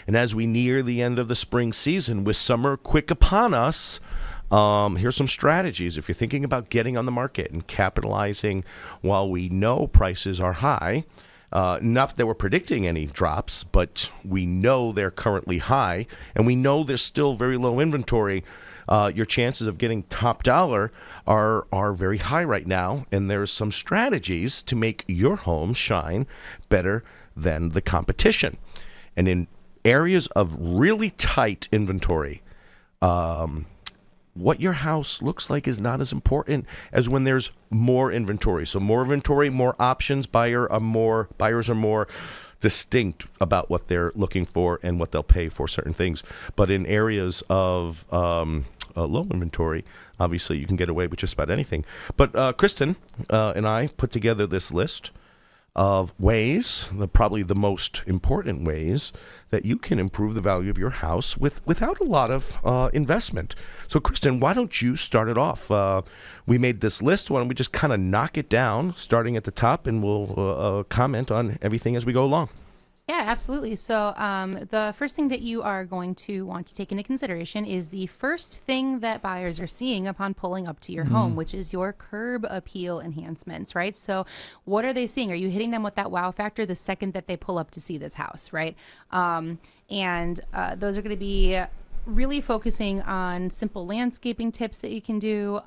And as we near the end of the spring season, with summer quick upon us, here's some strategies. If you're thinking about getting on the market and capitalizing while we know prices are high, not that we're predicting any drops, but we know they're currently high, and we know there's still very low inventory. Your chances of getting top dollar are very high right now, and there's some strategies to make your home shine better than the competition. And in areas of really tight inventory, what your house looks like is not as important as when there's more inventory. So more inventory, more options. Buyers are more distinct about what they're looking for and what they'll pay for certain things. But in areas of low inventory, obviously you can get away with just about anything. But Christin and I put together this list of ways, probably the most important ways, that you can improve the value of your house without a lot of investment. So, Christin, why don't you start it off? We made this list. Why don't we just kind of knock it down, starting at the top, and we'll comment on everything as we go along. Yeah, absolutely. So the first thing that you are going to want to take into consideration is the first thing that buyers are seeing upon pulling up to your home, which is your curb appeal enhancements, right? So what are they seeing? Are you hitting them with that wow factor the second that they pull up to see this house, right? And those are going to be really focusing on simple landscaping tips that you can do.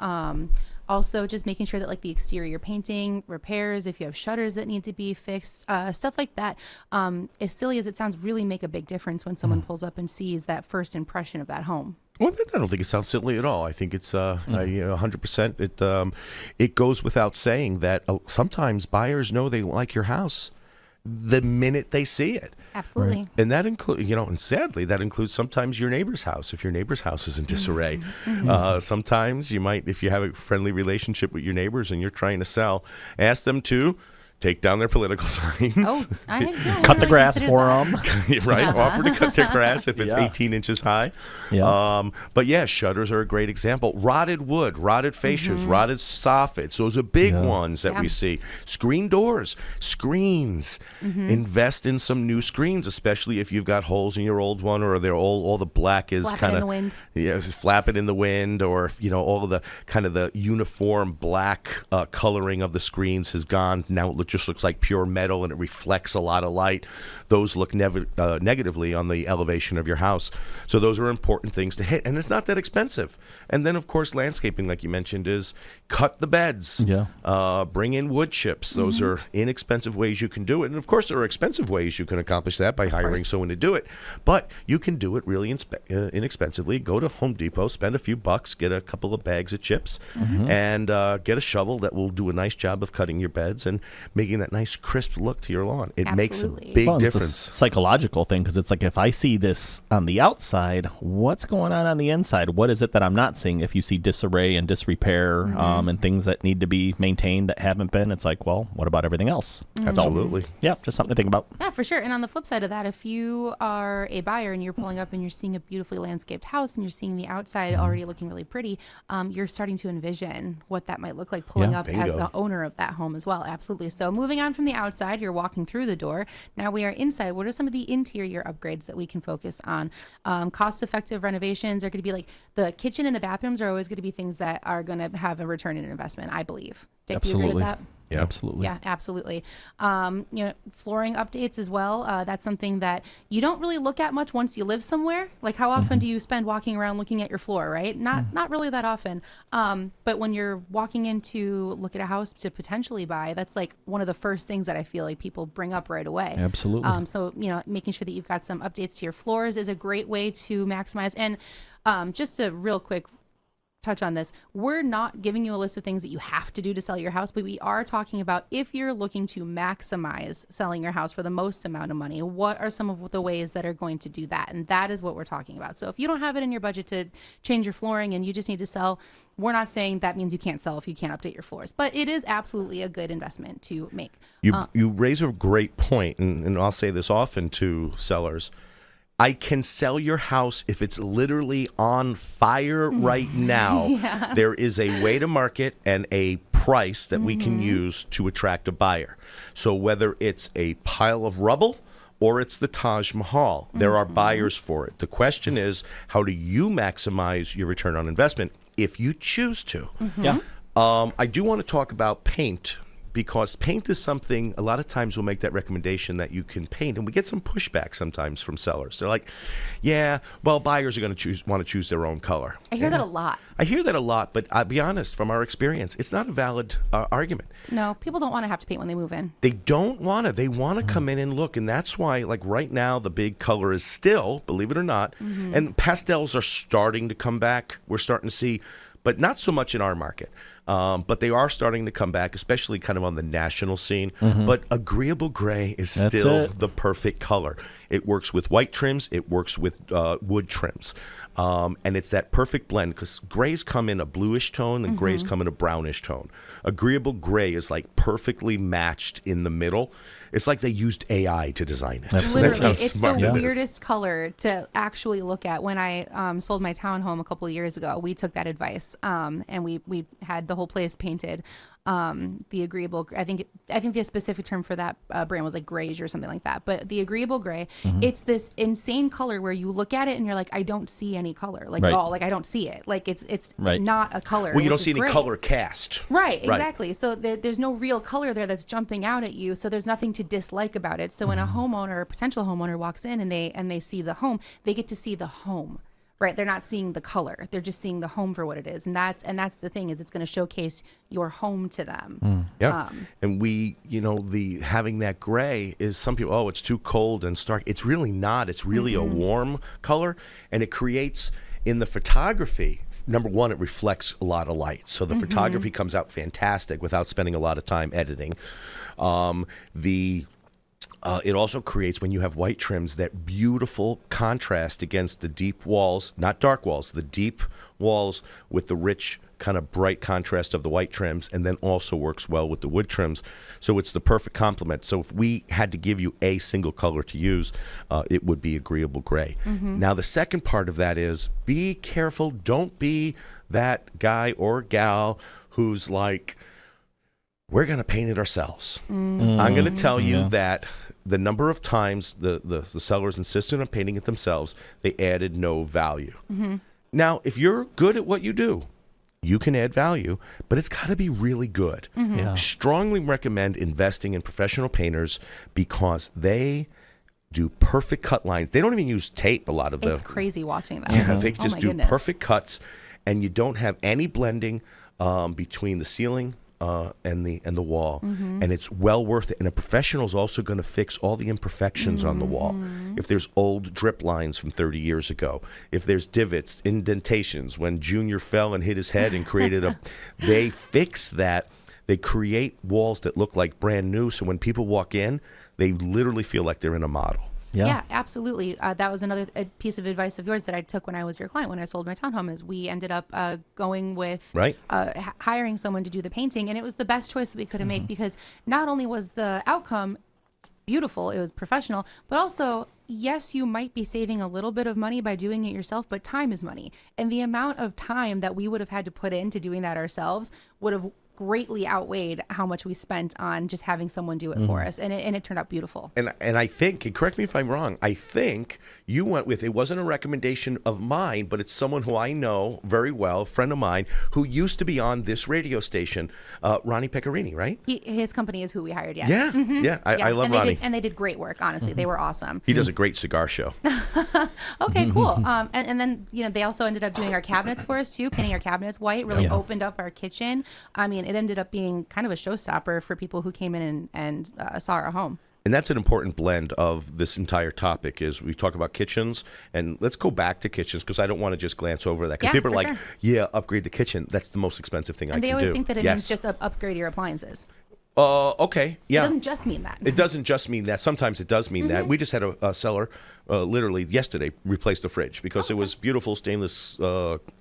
Also, just making sure that like the exterior painting, repairs, if you have shutters that need to be fixed, stuff like that, as silly as it sounds, really make a big difference when someone pulls up and sees that first impression of that home. Well, I don't think it sounds silly at all. I think it's 100%. It goes without saying that sometimes buyers know they like your house the minute they see it. Absolutely. Right. And that includes, and sadly, that includes sometimes your neighbor's house. If your neighbor's house is in disarray, sometimes you might, if you have a friendly relationship with your neighbors and you're trying to sell, ask them to take down their political signs. Oh, cut the grass for them. Right? Offer to cut their grass if it's 18 inches high. Yeah. But yeah, shutters are a great example. Rotted wood, rotted fascias, rotted soffits. Those are big ones that we see. Screen doors, screens. Invest in some new screens, especially if you've got holes in your old one, or they're all the black is kind of flapping in the wind, or all of the kind of the uniform black coloring of the screens has gone. Now it just looks like pure metal and it reflects a lot of light. Those look negatively on the elevation of your house. So those are important things to hit, and it's not that expensive. And then, of course, landscaping, like you mentioned, is cut the beds. Bring in wood chips. Those are inexpensive ways you can do it. And, of course, there are expensive ways you can accomplish that by hiring someone to do it. But you can do it really inexpensively. Go to Home Depot, spend a few bucks, get a couple of bags of chips, and get a shovel that will do a nice job of cutting your beds and making that nice crisp look to your lawn. It makes a big difference. It's a psychological thing, because it's like, if I see this on the outside, what's going on the inside? What is it that I'm not seeing? If you see disarray and disrepair and things that need to be maintained that haven't been, it's like, well, what about everything else? Absolutely. So, yeah, just something to think about. Yeah, for sure. And on the flip side of that, if you are a buyer and you're pulling up and you're seeing a beautifully landscaped house and you're seeing the outside already looking really pretty, you're starting to envision what that might look like pulling up as the owner of that home as well. Absolutely. So moving on from the outside, you're walking through the door. Now we are inside. What are some of the interior upgrades that we can focus on? Cost-effective renovations are going to be like the kitchen and the bathrooms are always going to be things that are going to have a return in investment, I believe. Dick, do you agree with that? Yeah, absolutely. Yeah, absolutely. Flooring updates as well. That's something that you don't really look at much once you live somewhere. Like, how often do you spend walking around looking at your floor, right? Not really that often. But when you're walking in to look at a house to potentially buy, that's like one of the first things that I feel like people bring up right away. Absolutely. So, making sure that you've got some updates to your floors is a great way to maximize. And just a real quick touch on this. We're not giving you a list of things that you have to do to sell your house, but we are talking about, if you're looking to maximize selling your house for the most amount of money, what are some of the ways that are going to do that? And that is what we're talking about. So if you don't have it in your budget to change your flooring and you just need to sell, we're not saying that means you can't sell if you can't update your floors, but it is absolutely a good investment to make. You raise a great point, and I'll say this often to sellers. I can sell your house if it's literally on fire right now. There is a way to market and a price that we can use to attract a buyer. So whether it's a pile of rubble or it's the Taj Mahal. There are buyers for it. The question is, how do you maximize your return on investment if you choose to? Yeah. I do want to talk about paint, because paint is something, a lot of times we'll make that recommendation that you can paint, and we get some pushback sometimes from sellers. They're like, yeah, well, buyers are going to want to choose their own color. I hear that a lot. I hear that a lot, but I'll be honest, from our experience, it's not a valid argument. No, people don't want to have to paint when they move in. They don't want to. They want to come in and look, and that's why, like right now, the big color is still, believe it or not, and pastels are starting to come back. We're starting to see, but not so much in our market. But they are starting to come back, especially kind of on the national scene. But agreeable gray is still the perfect color. It works with white trims. It works with wood trims. And it's that perfect blend, because grays come in a bluish tone and grays come in a brownish tone. Agreeable gray is like perfectly matched in the middle. It's like they used AI to design it. Literally, it's the it is. weirdest color to actually look at. When I sold my townhome a couple of years ago, we took that advice, and we had the whole place painted. The agreeable, I think the specific term for that brand was like grayish or something like that. But the agreeable gray, it's this insane color where you look at it and you're like, I don't see any color, like at all. Like I don't see it. Like it's not a color. Well, you don't see any color cast. Right, exactly. So there's no real color there that's jumping out at you. So there's nothing to dislike about it. So when a homeowner or potential homeowner walks in and they see the home, they get to see the home. Right, they're not seeing the color; they're just seeing the home for what it is, and that's the thing, is it's going to showcase your home to them. Yeah, and we, the having that gray is, some people, oh, it's too cold and stark. It's really not. It's really a warm color, and it creates in the photography. Number one, it reflects a lot of light, so the photography comes out fantastic without spending a lot of time editing. It also creates, when you have white trims, that beautiful contrast against the deep walls, not dark walls, the deep walls with the rich kind of bright contrast of the white trims, and then also works well with the wood trims. So it's the perfect complement. So if we had to give you a single color to use, it would be agreeable gray. Now, the second part of that is, be careful. Don't be that guy or gal who's like, we're going to paint it ourselves. I'm going to tell you that the number of times the sellers insisted on painting it themselves, they added no value. Now, if you're good at what you do, you can add value, but it's got to be really good. Strongly recommend investing in professional painters, because they do perfect cut lines. They don't even use tape, a lot of them. It's crazy watching them. Yeah, they just do perfect cuts, and you don't have any blending between the ceiling and the wall, and it's well worth it. And a professional is also going to fix all the imperfections on the wall. If there's old drip lines from 30 years ago, if there's divots, indentations, when Junior fell and hit his head and created they fix that. They create walls that look like brand new, so when people walk in, they literally feel like they're in a model. Yeah, absolutely. That was another piece of advice of yours that I took when I was your client when I sold my townhome. Is we ended up going with hiring someone to do the painting, and it was the best choice that we could have made, because not only was the outcome beautiful, it was professional, but also, yes, you might be saving a little bit of money by doing it yourself, but time is money, and the amount of time that we would have had to put into doing that ourselves would have greatly outweighed how much we spent on just having someone do it for us, and it turned out beautiful. And I think, and correct me if I'm wrong, I think you went with, it wasn't a recommendation of mine, but it's someone who I know very well, a friend of mine, who used to be on this radio station, Ronnie Pecorini, right? His company is who we hired, yes. Yeah, I love Ronnie. And they did great work, honestly. They were awesome. He does a great cigar show. Okay, cool. And then, they also ended up doing our cabinets for us too, painting our cabinets white, really opened up our kitchen. I mean, it ended up being kind of a showstopper for people who came in and saw our home. And that's an important blend of this entire topic, is we talk about kitchens, and let's go back to kitchens, because I don't want to just glance over that, because people are like, upgrade the kitchen. That's the most expensive thing I can do. And they always think that it means just upgrade your appliances. Okay, yeah. It doesn't just mean that. It doesn't just mean that. Sometimes it does mean that. We just had a seller literally yesterday replace the fridge, because it was beautiful stainless,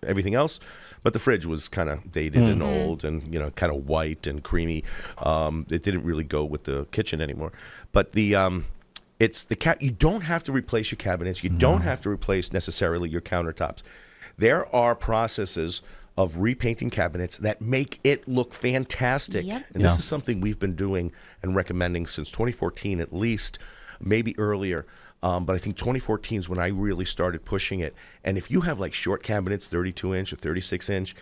everything else, but the fridge was kind of dated and old and, kind of white and creamy. It didn't really go with the kitchen anymore. But it's the you don't have to replace your cabinets. You don't have to replace necessarily your countertops. There are processes of repainting cabinets that make it look fantastic. And this is something we've been doing and recommending since 2014 at least. maybe earlier. But I think 2014 is when I really started pushing it. And if you have like short cabinets, 32-inch or 36-inch,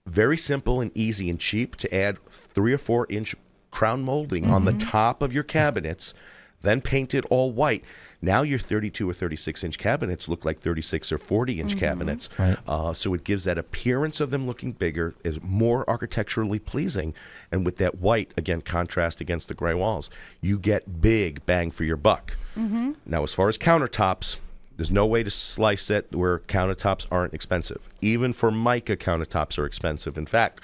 very simple and easy and cheap to add 3 or 4-inch crown molding on the top of your cabinets, then paint it all white. Now your 32 or 36-inch cabinets look like 36 or 40-inch cabinets. Right. So it gives that appearance of them looking bigger, is more architecturally pleasing. And with that white, again, contrast against the gray walls, you get big bang for your buck. Now, as far as countertops, there's no way to slice it where countertops aren't expensive. Even for mica, countertops are expensive. In fact,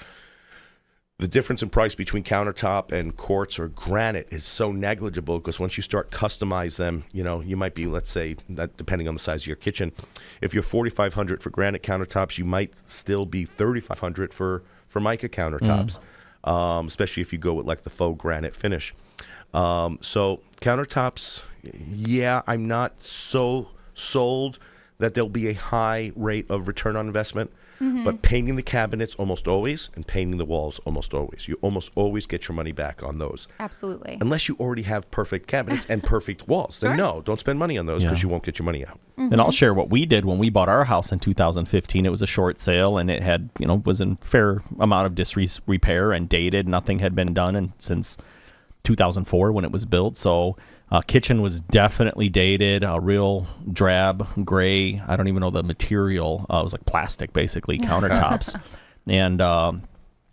the difference in price between countertop and quartz or granite is so negligible because once you start customize them, you might be, let's say, that depending on the size of your kitchen, if you're $4,500 for granite countertops, you might still be $3,500 for mica countertops, especially if you go with like the faux granite finish. So countertops, yeah, I'm not so sold that there'll be a high rate of return on investment. But painting the cabinets almost always and painting the walls almost always. You almost always get your money back on those. Absolutely. Unless you already have perfect cabinets and perfect walls. Then no, don't spend money on those because you won't get your money out. And I'll share what we did when we bought our house in 2015. It was a short sale and it had, was in fair amount of disrepair and dated. Nothing had been done since 2004 when it was built. So kitchen was definitely dated, a real drab gray. I don't even know the material. It was like plastic, basically, countertops. And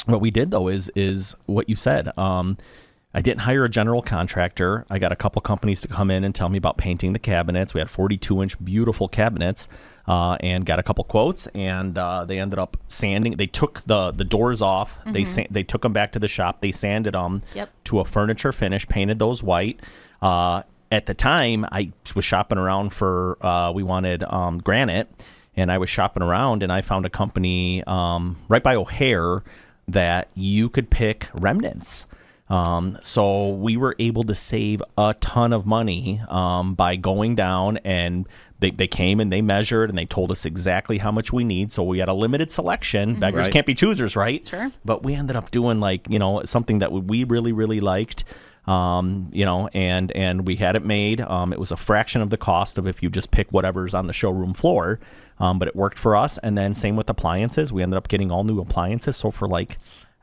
what we did, though, is what you said. I didn't hire a general contractor. I got a couple companies to come in and tell me about painting the cabinets. We had 42-inch beautiful cabinets and got a couple quotes. And they ended up sanding. They took the doors off. They took them back to the shop. They sanded them to a furniture finish, painted those white. At the time, I was shopping around for, we wanted granite, and I was shopping around, and I found a company right by O'Hare that you could pick remnants. So we were able to save a ton of money by going down, and they came and they measured, and they told us exactly how much we need. So we had a limited selection. Beggars can't be choosers, right? Sure. But we ended up doing something that we really, really liked. And we had it made. It was a fraction of the cost of if you just pick whatever's on the showroom floor, but it worked for us. And then same with appliances. We ended up getting all new appliances. So for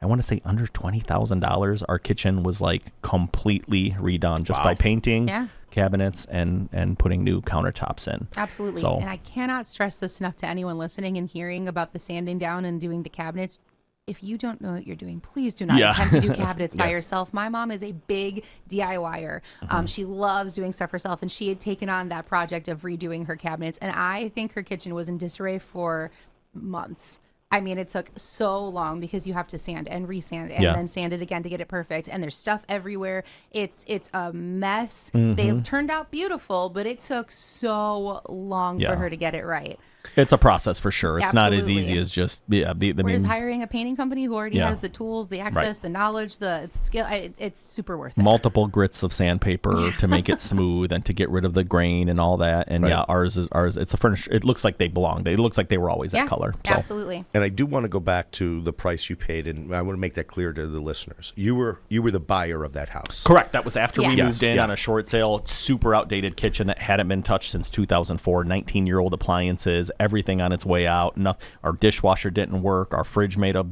I want to say under $20,000, our kitchen was completely redone just by painting cabinets and putting new countertops in. Absolutely. So, and I cannot stress this enough to anyone listening and hearing about the sanding down and doing the cabinets. If you don't know what you're doing, please do not attempt to do cabinets by yourself. My mom is a big DIYer. She loves doing stuff herself, and she had taken on that project of redoing her cabinets. And I think her kitchen was in disarray for months. I mean, it took so long because you have to sand and resand and then sand it again to get it perfect. And there's stuff everywhere. It's a mess. They turned out beautiful, but it took so long for her to get it right. It's a process for sure. It's not as Absolutely. easy as just Whereas hiring a painting company who already has the tools, the access, the knowledge, the skill, it's super worth it. Multiple grits of sandpaper to make it smooth and to get rid of the grain and all that. And ours. It's a furniture. It looks like they belonged. It looks like they were always that color. So. Absolutely. And I do want to go back to the price you paid, and I want to make that clear to the listeners. You were the buyer of that house. Correct. That was after we Yes. moved in on a short sale. Super outdated kitchen that hadn't been touched since 2004. 19-year-old appliances. Everything on its way out. Our dishwasher didn't work. Our fridge made a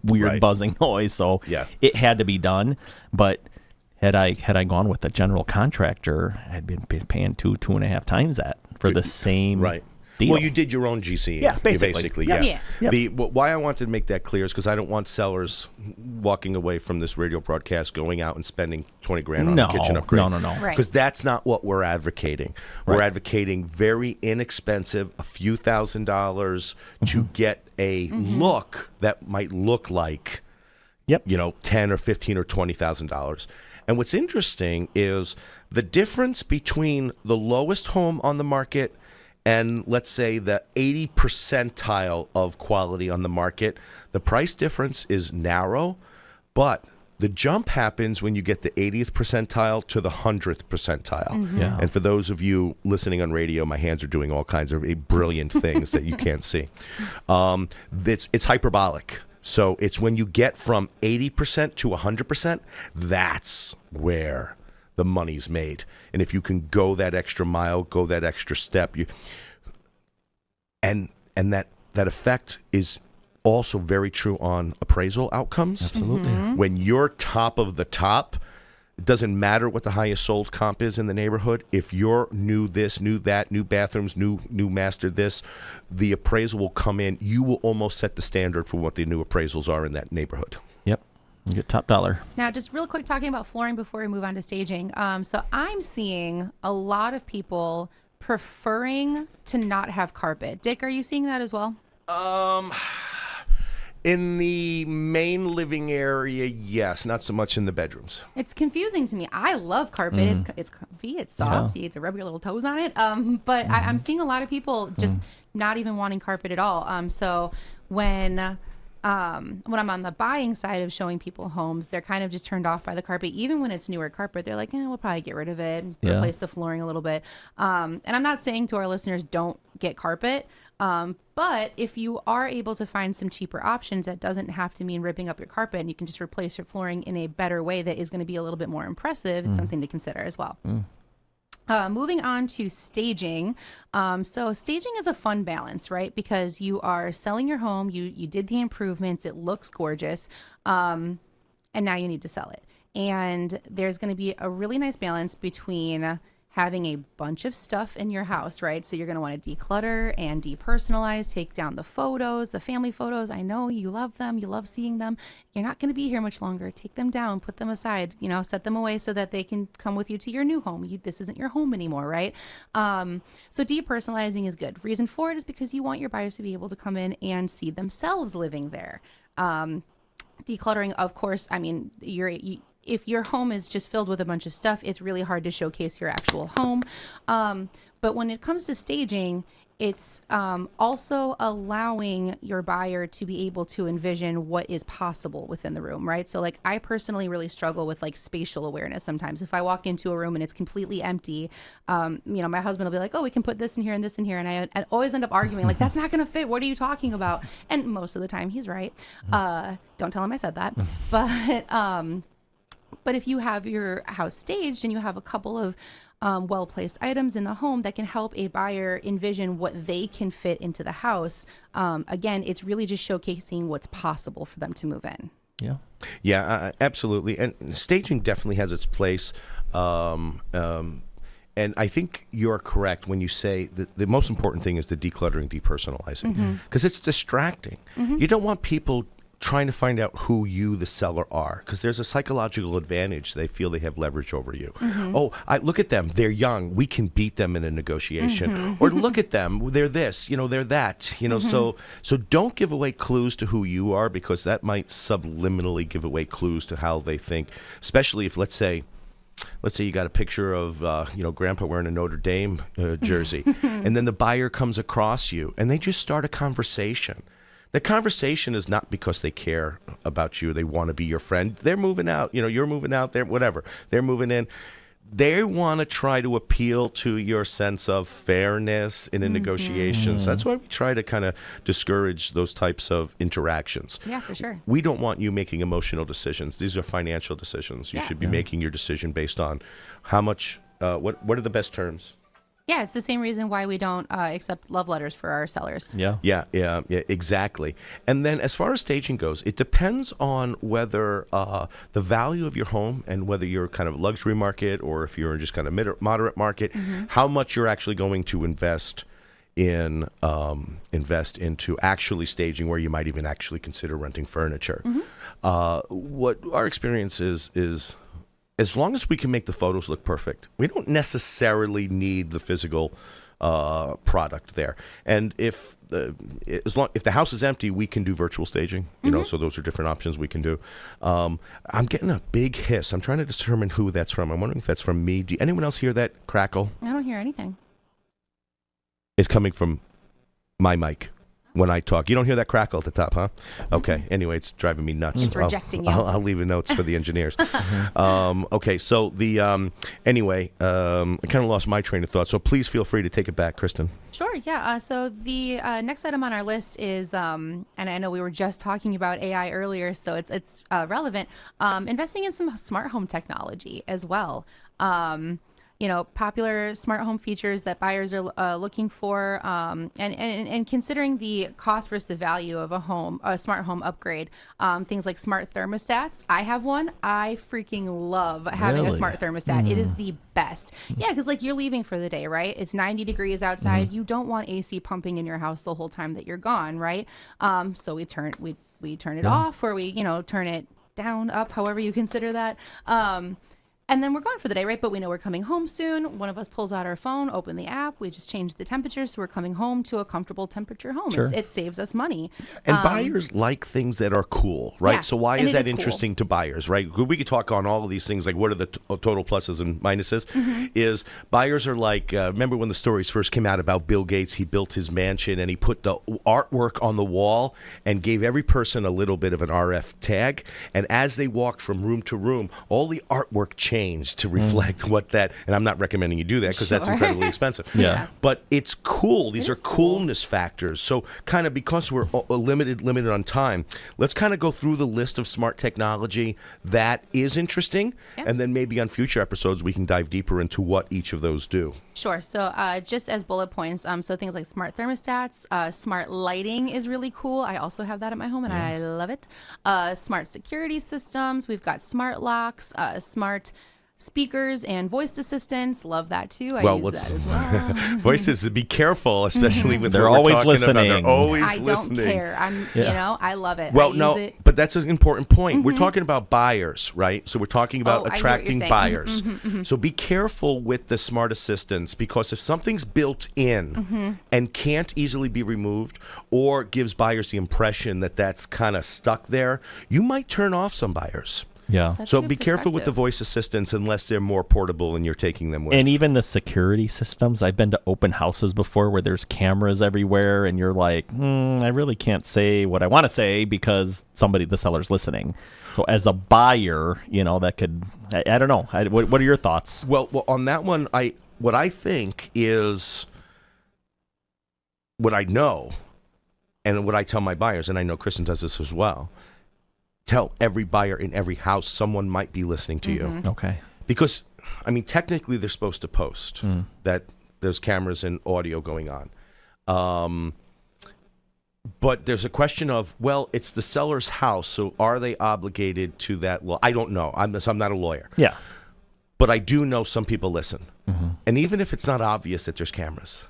weird buzzing noise. So it had to be done. But had I gone with a general contractor, I'd been paying 2.5 times that for the same deal. Well, you did your own GC. Yeah, basically. Why I wanted to make that clear is because I don't want sellers walking away from this radio broadcast going out and spending $20,000 on a kitchen upgrade. No. Right. Because that's not what we're advocating. We're advocating very inexpensive, a few $1,000s to get a look that might look like, $10 or $15 or $20,000. And what's interesting is the difference between the lowest home on the market and let's say the 80 percentile of quality on the market, the price difference is narrow, but the jump happens when you get the 80th percentile to the 100th percentile. Yeah. And for those of you listening on radio, my hands are doing all kinds of brilliant things that you can't see. It's hyperbolic. So it's when you get from 80% to 100%, that's where the money's made. And if you can go that extra mile, go that extra step, and that effect is also very true on appraisal outcomes. Absolutely. When you're top of the top, it doesn't matter what the highest sold comp is in the neighborhood. If you're new this, new that, new bathrooms, new master this, the appraisal will come in. You will almost set the standard for what the new appraisals are in that neighborhood. Yep. You get top dollar. Now, just real quick, talking about flooring before we move on to staging. So I'm seeing a lot of people preferring to not have carpet. Dick, are you seeing that as well? In the main living area, yes. Not so much in the bedrooms. It's confusing to me. I love carpet. It's comfy. It's soft. You get to rub your little toes on it. But I'm seeing a lot of people just not even wanting carpet at all. So when I'm on the buying side of showing people homes, they're kind of just turned off by the carpet. Even when it's newer carpet, they're like, we'll probably get rid of it, replace the flooring a little bit. And I'm not saying to our listeners, don't get carpet. But if you are able to find some cheaper options, that doesn't have to mean ripping up your carpet, and you can just replace your flooring in a better way that is going to be a little bit more impressive. It's something to consider as well. Moving on to staging. So staging is a fun balance, right? Because you are selling your home, you did the improvements, it looks gorgeous, and now you need to sell it. And there's going to be a really nice balance between having a bunch of stuff in your house, right? So you're going to want to declutter and depersonalize, take down the photos, the family photos. I know you love them. You love seeing them. You're not going to be here much longer. Take them down, put them aside, set them away so that they can come with you to your new home. This isn't your home anymore, right? So depersonalizing is good. Reason for it is because you want your buyers to be able to come in and see themselves living there. Decluttering, of course, I mean, if your home is just filled with a bunch of stuff, it's really hard to showcase your actual home. But when it comes to staging, it's also allowing your buyer to be able to envision what is possible within the room, right? So like I personally really struggle with like spatial awareness sometimes. If I walk into a room and it's completely empty, my husband will be like, we can put this in here and this in here. And I always end up arguing like, that's not going to fit. What are you talking about? And most of the time he's right. Don't tell him I said that. But if you have your house staged and you have a couple of well-placed items in the home that can help a buyer envision what they can fit into the house, again, it's really just showcasing what's possible for them to move in. Yeah, absolutely. And staging definitely has its place. And I think you're correct when you say that the most important thing is the decluttering, depersonalizing, because it's distracting. You don't want people trying to find out who you, the seller, are, because there's a psychological advantage. They feel they have leverage over you. Look at them. They're young. We can beat them in a negotiation. Or look at them. They're this, they're that. So don't give away clues to who you are, because that might subliminally give away clues to how they think, especially if, let's say you got a picture of, Grandpa wearing a Notre Dame jersey, and then the buyer comes across you, and they just start a conversation. The conversation is not because they care about you. They want to be your friend. They're moving out. You're moving out there, whatever. They're moving in. They want to try to appeal to your sense of fairness in a negotiation. So that's why we try to kind of discourage those types of interactions. Yeah, for sure. We don't want you making emotional decisions. These are financial decisions. You should be making your decision based on how much, what are the best terms? Yeah, it's the same reason why we don't accept love letters for our sellers. Yeah, exactly. And then as far as staging goes, it depends on whether the value of your home and whether you're kind of luxury market or if you're in just kind of moderate market, how much you're actually going to invest into actually staging, where you might even actually consider renting furniture. What our experience is as long as we can make the photos look perfect, we don't necessarily need the physical product there. And if the house is empty, we can do virtual staging. So those are different options we can do. I'm getting a big hiss. I'm trying to determine who that's from. I'm wondering if that's from me. Do anyone else hear that crackle? I don't hear anything. It's coming from my mic. When I talk, you don't hear that crackle at the top, huh? Okay. Anyway, it's driving me nuts. It's rejecting you. I'll leave the notes for the engineers. Okay. So anyway, I kind of lost my train of thought. So please feel free to take it back, Christin. Sure. Yeah. So the next item on our list is, and I know we were just talking about AI earlier, so it's relevant. Investing in some smart home technology as well. Popular smart home features that buyers are looking for, and considering the cost versus the value of a smart home upgrade, things like smart thermostats. I have one. I freaking love having a smart thermostat. It is the best. Yeah, because like you're leaving for the day, right? It's 90 degrees outside. You don't want AC pumping in your house the whole time that you're gone, right? So we turn it off, or we turn it down, up, however you consider that. And then we're gone for the day, right? But we know we're coming home soon. One of us pulls out our phone, open the app. We just change the temperature, so we're coming home to a comfortable temperature home. Sure. It saves us money. And buyers like things that are cool, right? Yeah, so why and is it that is interesting to buyers, right? We could talk on all of these things, like what are the total pluses and minuses. Is buyers are like, remember when the stories first came out about Bill Gates? He built his mansion and he put the artwork on the wall and gave every person a little bit of an RF tag. And as they walked from room to room, all the artwork changed to reflect what that, and I'm not recommending you do that because that's incredibly expensive. Yeah. But it's cool. These are coolness factors. So kind of because we're limited on time, let's kind of go through the list of smart technology that is interesting. Yeah. And then maybe on future episodes, we can dive deeper into what each of those do. Sure. So just as bullet points, so things like smart thermostats, smart lighting is really cool. I also have that at my home and I love it. Smart security systems. We've got smart locks, smart speakers and voice assistants. Love that too. I use that as well. Voices, be careful, especially with They're what we're always talking listening. about. They're always I listening. don't care. I love it. Well, I no, use it. but that's an important point. We're talking about buyers, right? So we're talking about I hear what you're attracting saying. buyers. So be careful with the smart assistants, because if something's built in and can't easily be removed, or gives buyers the impression that that's kind of stuck there, you might turn off some buyers. Yeah. That's So a good be careful with the perspective. voice assistants unless they're more portable and you're taking them with. And even the security systems. I've been to open houses before where there's cameras everywhere, and you're like, I really can't say what I want to say because the seller's listening. So as a buyer, that could, I don't know. What are your thoughts? Well, on that one, what I think is what I know, and what I tell my buyers, and I know Christin does this as well. Tell every buyer in every house someone might be listening to you. Okay. Because, technically they're supposed to post that there's cameras and audio going on. But there's a question of, well, it's the seller's house, so are they obligated to that law? I don't know. I'm not a lawyer. Yeah. But I do know some people listen. And even if it's not obvious that there's cameras.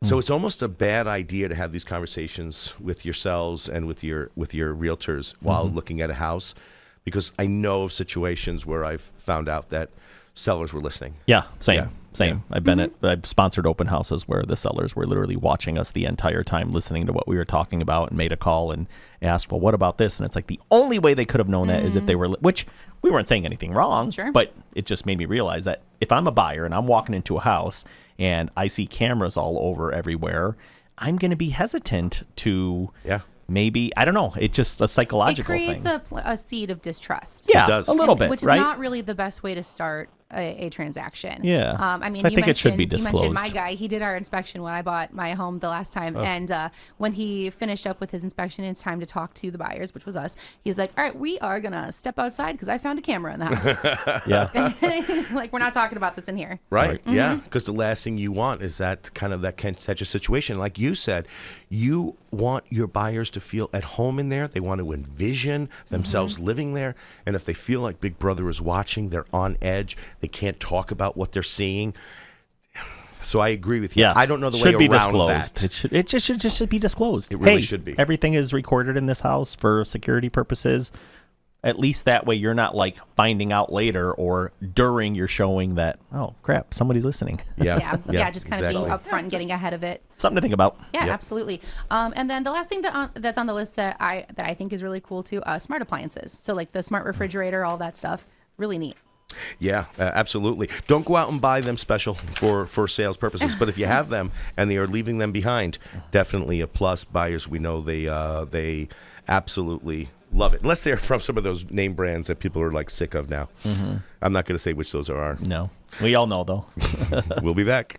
So it's almost a bad idea to have these conversations with yourselves and with your realtors while looking at a house, because I know of situations where I've found out that sellers were listening. Yeah. Same. Yeah. Same. Yeah. I've sponsored open houses where the sellers were literally watching us the entire time, listening to what we were talking about, and made a call and asked, well, what about this? And it's like the only way they could have known that is if they were, which we weren't saying anything wrong, Sure. but it just made me realize that if I'm a buyer and I'm walking into a house and I see cameras all over everywhere, I'm going to be hesitant to maybe, I don't know, it's just a psychological It thing. creates a seed of distrust. Yeah, It does. a little bit, which is right? not really the best way to start a transaction. Yeah. I mean, So I think it should be you mentioned my disclosed. guy. He did our inspection when I bought my home the last time. And when he finished up with his inspection, it's time to talk to the buyers, which was us. He's like, all right, we are going to step outside because I found a camera in the house. Yeah. He's like, we're not talking about this in here. Right. Yeah. Because the last thing you want is that kind of that such a situation. Like you said, you want your buyers to feel at home in there. They want to envision themselves living there. And if they feel like Big Brother is watching, they're on edge. They can't talk about what they're seeing. So I agree with you. Yeah. I don't know the should way be around disclosed. that. It just should be disclosed. It really Hey, should be. Everything is recorded in this house for security purposes. At least that way you're not like finding out later or during your showing that, oh crap, somebody's listening. Yeah. Yeah, just kind exactly. of being upfront and getting ahead of it. Something to think about. Yeah, Yep. absolutely. And then the last thing that's on the list that I think is really cool too, smart appliances. So like the smart refrigerator, all that stuff, really neat. Yeah, absolutely. Don't go out and buy them special for sales purposes. But if you have them and they are leaving them behind, definitely a plus. Buyers, we know they absolutely love it. Unless they're from some of those name brands that people are like sick of now. I'm not going to say which those are. No. We all know though. We'll be back.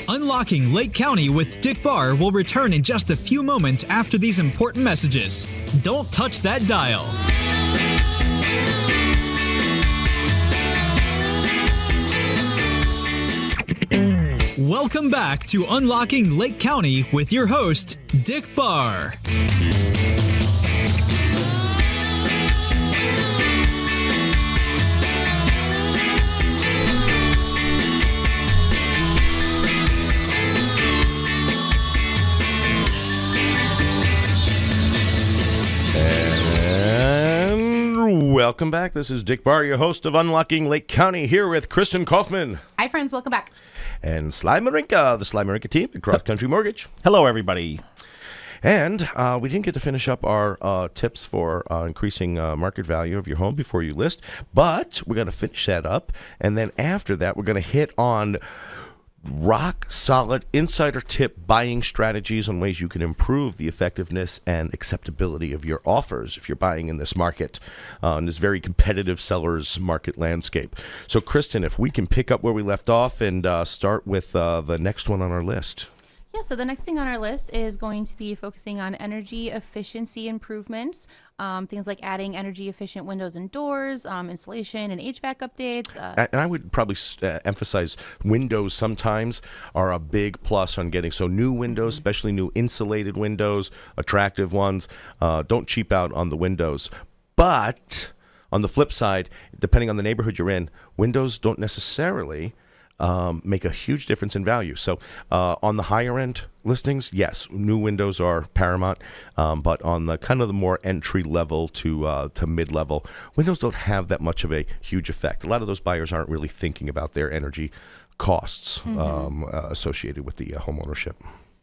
Unlocking Lake County with Dick Barr will return in just a few moments after these important messages. Don't touch that dial. Welcome back to Unlocking Lake County with your host, Dick Barr. Welcome back. This is Dick Barr, your host of Unlocking Lake County, here with Christin Kaufman. Hi, friends. Welcome back. And Sly Marinca, the Sly Marinca team at Cross Country Mortgage. Hello, everybody. And we didn't get to finish up our tips for increasing market value of your home before you list, but we're going to finish that up. And then after that, we're going to hit on rock solid insider tip buying strategies on ways you can improve the effectiveness and acceptability of your offers if you're buying in this market, in this very competitive seller's market landscape. So, Christin, if we can pick up where we left off and start with the next one on our list. Yeah, so the next thing on our list is going to be focusing on energy efficiency improvements, things like adding energy efficient windows and doors, insulation and HVAC updates. And I would probably emphasize windows sometimes are a big plus on getting. So new windows, especially new insulated windows, attractive ones, don't cheap out on the windows. But on the flip side, depending on the neighborhood you're in, windows don't necessarily make a huge difference in value. So on the higher end listings, yes, new windows are paramount. But on the kind of the more entry level to mid level, windows don't have that much of a huge effect. A lot of those buyers aren't really thinking about their energy costs associated with the home ownership.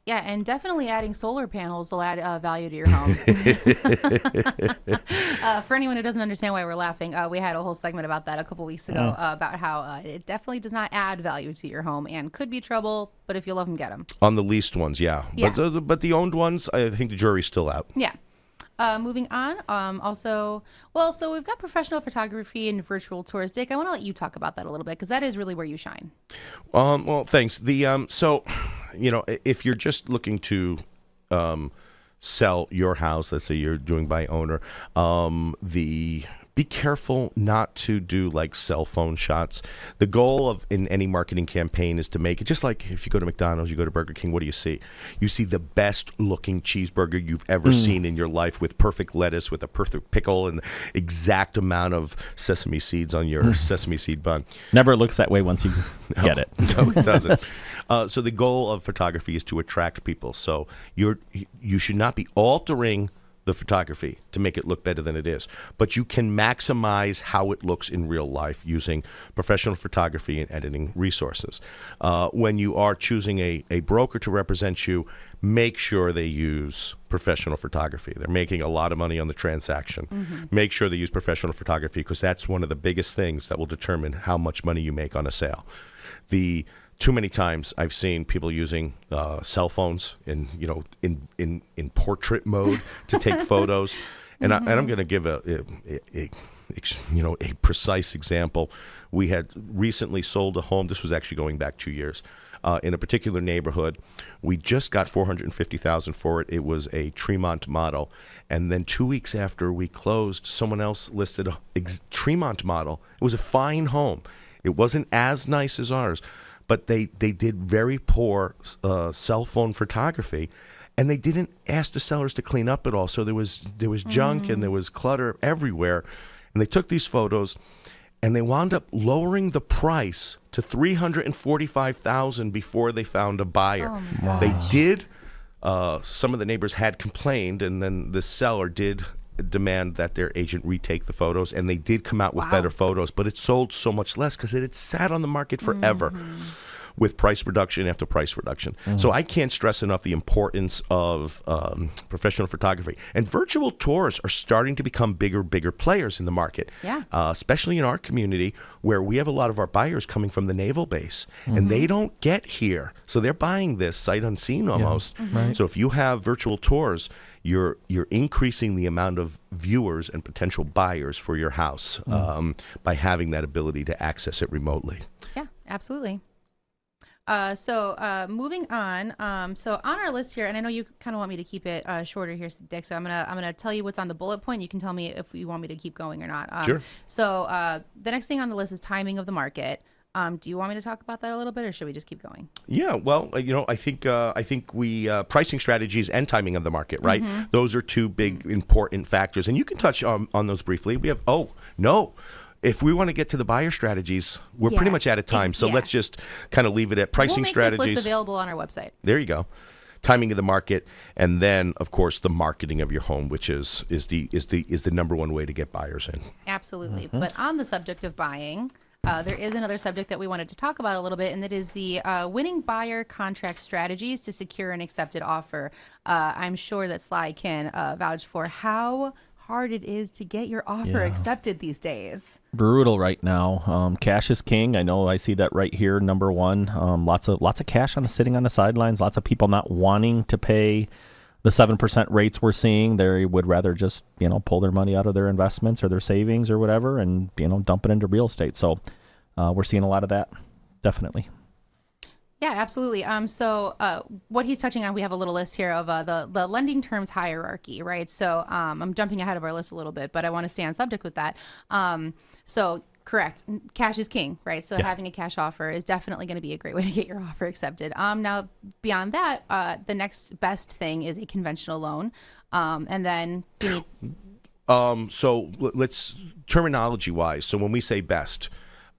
Yeah, and definitely adding solar panels will add value to your home. For anyone who doesn't understand why we're laughing, we had a whole segment about that a couple weeks ago about how it definitely does not add value to your home and could be trouble, but if you love them, get them. On the leased ones, yeah. But the owned ones, I think the jury's still out. Yeah. Moving on, so we've got professional photography and virtual tours. Dick, I want to let you talk about that a little bit because that is really where you shine. Well, thanks. So, if you're just looking to sell your house, let's say you're doing by owner, be careful not to do like cell phone shots. The goal of in any marketing campaign is to make it just like if you go to McDonald's, you go to Burger King, what do you see? You see the best looking cheeseburger you've ever seen in your life with perfect lettuce, with a perfect pickle and exact amount of sesame seeds on your sesame seed bun. Never looks that way once you get it. No, it doesn't. So the goal of photography is to attract people. So you should not be altering the photography to make it look better than it is, but you can maximize how it looks in real life using professional photography and editing resources. When you are choosing a broker to represent you, make sure they use professional photography. They're making a lot of money on the transaction. Make sure they use professional photography because that's one of the biggest things that will determine how much money you make on a sale. Too many times I've seen people using cell phones in portrait mode to take photos, and I'm going to give a precise example. We had recently sold a home. This was actually going back 2 years. In a particular neighborhood, we just got $450,000 for it. It was a Tremont model, and then 2 weeks after we closed, someone else listed a Tremont model. It was a fine home. It wasn't as nice as ours. But they did very poor cell phone photography, and they didn't ask the sellers to clean up at all. So there was junk and there was clutter everywhere. And they took these photos, and they wound up lowering the price to $345,000 before they found a buyer. Oh my gosh. They did. Some of the neighbors had complained, and then the seller did demand that their agent retake the photos, and they did come out with better photos, but it sold so much less because it had sat on the market forever with price reduction after price reduction. So I can't stress enough the importance of professional photography. And virtual tours are starting to become bigger players in the market, especially in our community where we have a lot of our buyers coming from the naval base, and they don't get here. So they're buying this sight unseen almost. Right. So if you have virtual tours, you're increasing the amount of viewers and potential buyers for your house by having that ability to access it remotely. Yeah, absolutely. So moving on. So on our list here, and I know you kind of want me to keep it shorter here, Dick. So I'm gonna tell you what's on the bullet point. You can tell me if you want me to keep going or not. Sure. So the next thing on the list is timing of the market. Do you want me to talk about that a little bit, or should we just keep going? Yeah, well, I think we pricing strategies and timing of the market, right? Those are two big important factors, and you can touch on those briefly. We have if we want to get to the buyer strategies, we're pretty much out of time. So let's just kind of leave it at pricing strategies. We'll make this list available on our website. There you go. Timing of the market, and then of course the marketing of your home, which is the number one way to get buyers in. Absolutely. But on the subject of buying, there is another subject that we wanted to talk about a little bit, and that is the winning buyer contract strategies to secure an accepted offer. I'm sure that Sly can vouch for how hard it is to get your offer accepted these days. Brutal right now. Cash is king. I know I see that right here, number one. Lots of cash sitting on the sidelines. Lots of people not wanting to pay the 7% rates we're seeing. They would rather just pull their money out of their investments or their savings or whatever and dump it into real estate. So we're seeing a lot of that, definitely. Yeah, absolutely. So what he's touching on, we have a little list here of the lending terms hierarchy, right? So I'm jumping ahead of our list a little bit, but I want to stay on subject with that. So correct, cash is king, right? So having a cash offer is definitely going to be a great way to get your offer accepted. Now, beyond that, the next best thing is a conventional loan. And then you need... So let's, terminology-wise, so when we say best...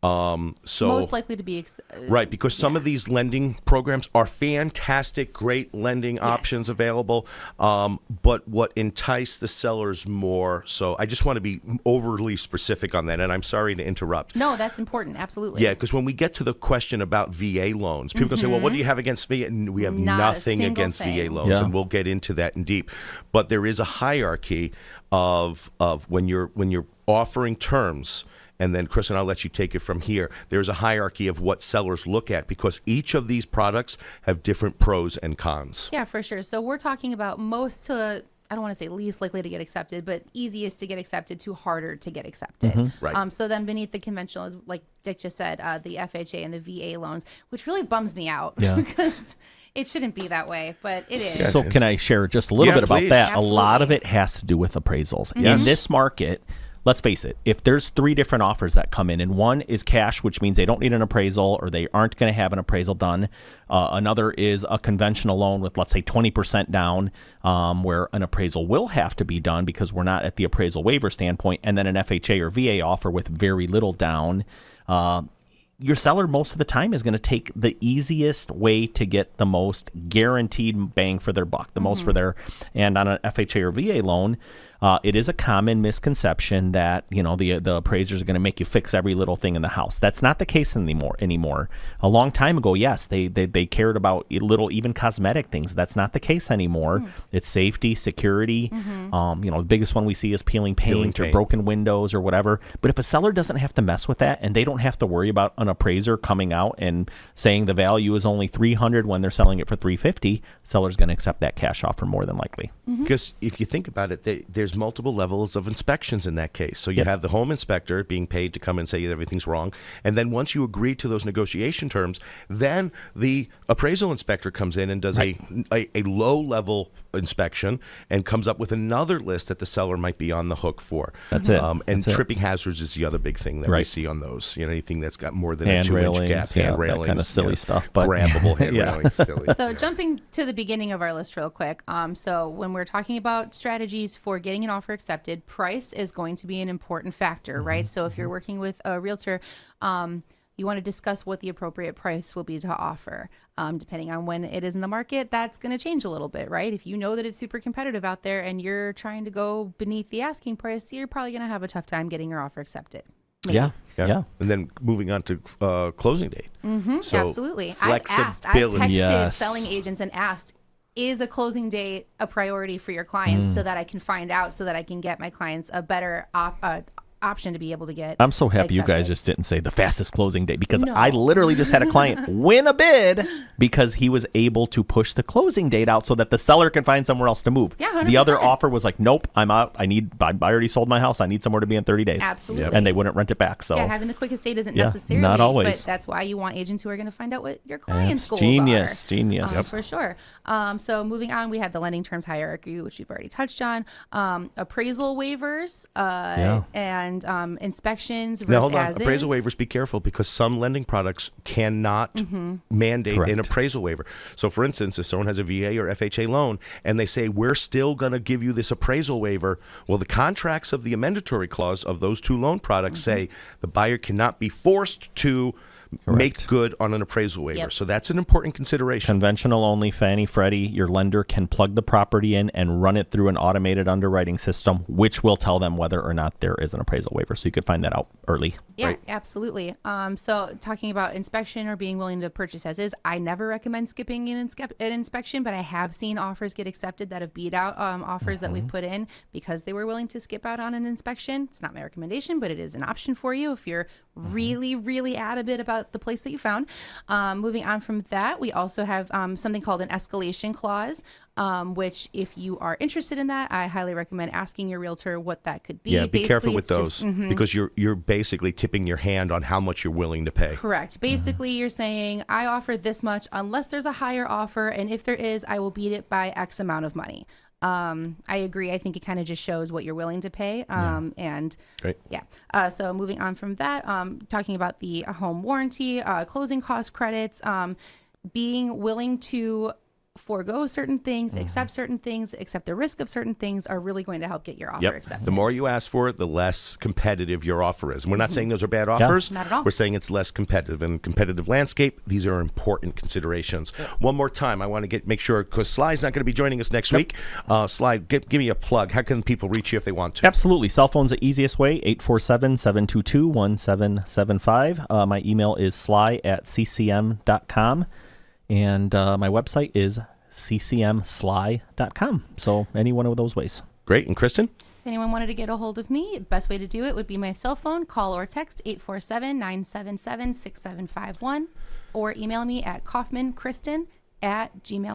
most likely to be right, because some of these lending programs are fantastic, great lending options available, but what entice the sellers more, so I just want to be overly specific on that, and I'm sorry to interrupt. No, that's important, absolutely. Yeah, because when we get to the question about VA loans, people can say, well, what do you have against VA? And we have nothing against VA loans, and we'll get into that in deep. But there is a hierarchy of when you're offering terms. And then, Christin, I'll let you take it from here. There's a hierarchy of what sellers look at because each of these products have different pros and cons. Yeah, for sure. So we're talking about most to, I don't want to say least likely to get accepted, but easiest to get accepted to harder to get accepted. Right. So then beneath the conventional is, like Dick just said, the FHA and the VA loans, which really bums me out because it shouldn't be that way, but it is. So can I share just a little bit about that? Absolutely. A lot of it has to do with appraisals. In this market, let's face it, if there's three different offers that come in, and one is cash, which means they don't need an appraisal or they aren't going to have an appraisal done. Another is a conventional loan with, let's say, 20% down, where an appraisal will have to be done because we're not at the appraisal waiver standpoint. And then an FHA or VA offer with very little down. Your seller most of the time is going to take the easiest way to get the most guaranteed bang for their buck, the most for their, and on an FHA or VA loan, it is a common misconception that, the appraisers are going to make you fix every little thing in the house. That's not the case anymore. A long time ago, yes, they cared about little, even cosmetic things. That's not the case anymore. It's safety, security. The biggest one we see is peeling paint or broken windows or whatever. But if a seller doesn't have to mess with that and they don't have to worry about an appraiser coming out and saying the value is only $300 when they're selling it for $350, seller's going to accept that cash offer more than likely. Because if you think about it, there's multiple levels of inspections in that case. So you have the home inspector being paid to come and say that everything's wrong. And then once you agree to those negotiation terms, then the appraisal inspector comes in and does a low-level inspection and comes up with another list that the seller might be on the hook for. That's it. And tripping hazards is the other big thing that we see on those. Anything that's got more than hand a 2-inch gap, railings, hand railings. That kind of silly stuff. But grabbable hand railings, silly. So jumping to the beginning of our list real quick. So when we're talking about strategies for getting an offer accepted, price is going to be an important factor, right? So if you're working with a realtor, you want to discuss what the appropriate price will be to offer. Depending on when it is in the market, that's going to change a little bit, right? If you know that it's super competitive out there and you're trying to go beneath the asking price, you're probably going to have a tough time getting your offer accepted. Maybe. Yeah. And then moving on to closing date. So absolutely. I've flexibility. texted selling agents and asked, is a closing date a priority for your clients so that I can find out, so that I can get my clients a better option to be able to get. I'm so happy you guys just didn't say the fastest closing date, because I literally just had a client win a bid because he was able to push the closing date out so that the seller can find somewhere else to move. Yeah, 100%. The other offer was like, nope, I'm out. I already sold my house. I need somewhere to be in 30 days. Absolutely. And they wouldn't rent it back. So having the quickest date isn't necessarily, not always. but that's why you want agents who are going to find out what your clients' goals Genius. For sure. So moving on, we had the lending terms hierarchy, which we've already touched on. Appraisal waivers and and inspections Now, versus hold on. as Appraisal is. waivers, be careful because some lending products cannot mandate Correct. an appraisal waiver. So, for instance, if someone has a VA or FHA loan and they say, we're still going to give you this appraisal waiver, well, the contracts of the amendatory clause of those two loan products say the buyer cannot be forced to make good on an appraisal waiver. Yep. So that's an important consideration. Conventional only, Fannie, Freddie, your lender can plug the property in and run it through an automated underwriting system, which will tell them whether or not there is an appraisal waiver. So you could find that out early. Yeah, Right. absolutely. So talking about inspection or being willing to purchase as is, I never recommend skipping an inspection, but I have seen offers get accepted that have beat out offers that we've put in because they were willing to skip out on an inspection. It's not my recommendation, but it is an option for you if you're really, really adamant about the place that you found. Moving on from that, we also have something called an escalation clause, which if you are interested in that, I highly recommend asking your realtor what that could be. Yeah, be careful Basically, with it's those just- because you're basically tipping your hand on how much you're willing to pay. Correct. Basically, you're saying, I offer this much unless there's a higher offer, and if there is, I will beat it by X amount of money. I agree. I think it kind of just shows what you're willing to pay. And Right. yeah. So moving on from that, talking about the home warranty, closing cost credits, being willing to forego certain things, accept certain things, accept the risk of certain things are really going to help get your offer Yep. accepted. The more you ask for it, the less competitive your offer is. And we're not saying those are bad offers. Not at all. We're saying it's less competitive. In competitive landscape, these are important considerations. One more time, I want to make sure, because Sly's not going to be joining us next week. Sly, give me a plug. How can people reach you if they want to? Absolutely. Cell phone's the easiest way, 847-722-1775. My email is sly@ccm.com. And my website is ccmsly.com. So any one of those ways. Great. And Kristen? If anyone wanted to get a hold of me, the best way to do it would be my cell phone, call or text 847-977-6751, or email me at kaufmankristin@gmail.com.